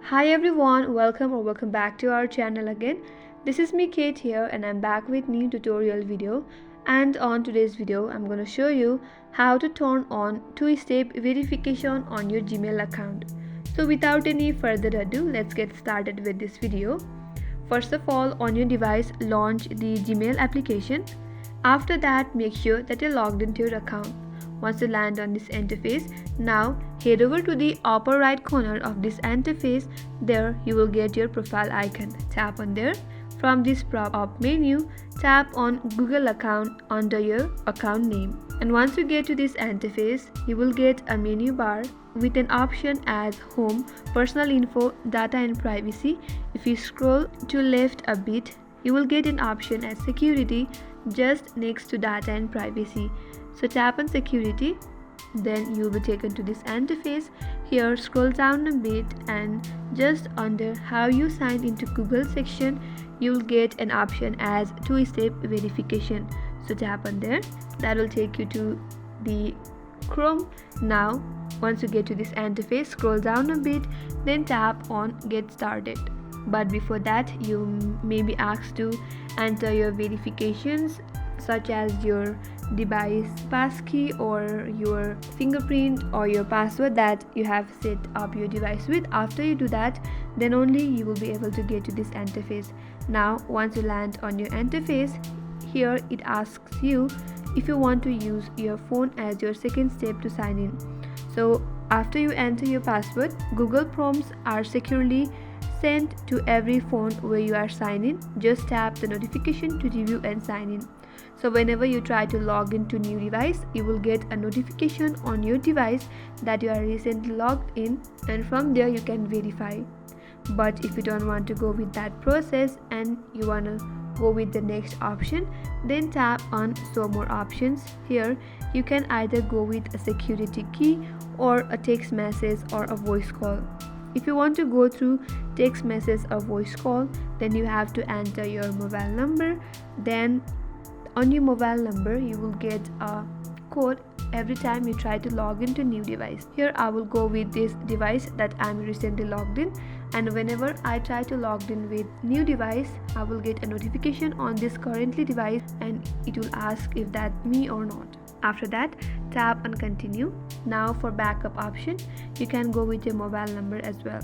Hi everyone, welcome back to our channel again. This is me Kate here and I'm back with new tutorial video, and on today's video I'm going to show you how to turn on two-step verification on your Gmail account. So without any further ado, let's get started with this video. First of all, on your device launch the Gmail application. After that, make sure that you're logged into your account. Once you land on this interface, now head over to the upper right corner of this interface. There you will get your profile icon. Tap on there. From this pop-up menu, tap on Google account under your account name. And once you get to this interface, you will get a menu bar with an option as Home, Personal Info, Data and Privacy. If you scroll to left a bit, you will get an option as Security just next to Data and Privacy. So tap on Security, then you will be taken to this interface. Here scroll down a bit and just under How you sign into Google section, you will get an option as two-step verification. So tap on there. That will take you to the Chrome. Now once you get to this interface, scroll down a bit, then tap on Get Started. But before that, you may be asked to enter your verifications such as your device passkey or your fingerprint or your password that you have set up your device with. After you do that, then only you will be able to get to this interface. Now once you land on your interface, here it asks you if you want to use your phone as your second step to sign in. So after you enter your password, Google prompts are securely sent to every phone where you are signed in. Just tap the notification to review and sign in. So whenever you try to log into new device, you will get a notification on your device that you are recently logged in, and from there you can verify. But if you don't want to go with that process and you want to go with the next option, then tap on Show More Options. Here you can either go with a security key or a text message or a voice call. If you want to go through text message or voice call, then you have to enter your mobile number. Then on your mobile number you will get a code every time you try to log into new device. Here I will go with this device that I'm recently logged in, and whenever I try to log in with new device, I will get a notification on this currently device and it will ask if that's me or not. After that, tap on Continue. Now for backup option, you can go with your mobile number as well.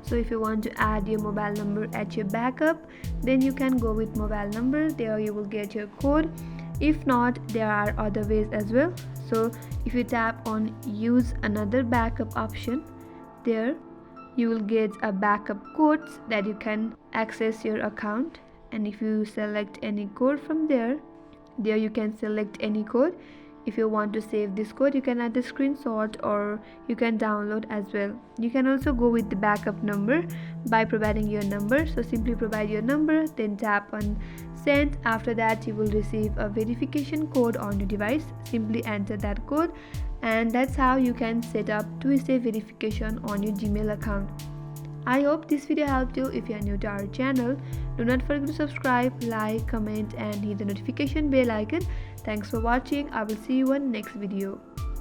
So if you want to add your mobile number at your backup, then you can go with mobile number. There you will get your code. If not, there are other ways as well. So if you tap on Use Another Backup option, there you will get a backup codes that you can access your account. And if you select any code from there you can select any code. If you want to save this code, you can add a screenshot or you can download as well. You can also go with the backup number by providing your number. So simply provide your number, then tap on Send. After that, you will receive a verification code on your device. Simply enter that code, and that's how you can set up two-step verification on your Gmail account. I hope this video helped you. If you are new to our channel, do not forget to subscribe, like, comment and hit the notification bell icon. Thanks for watching. I will see you in next video.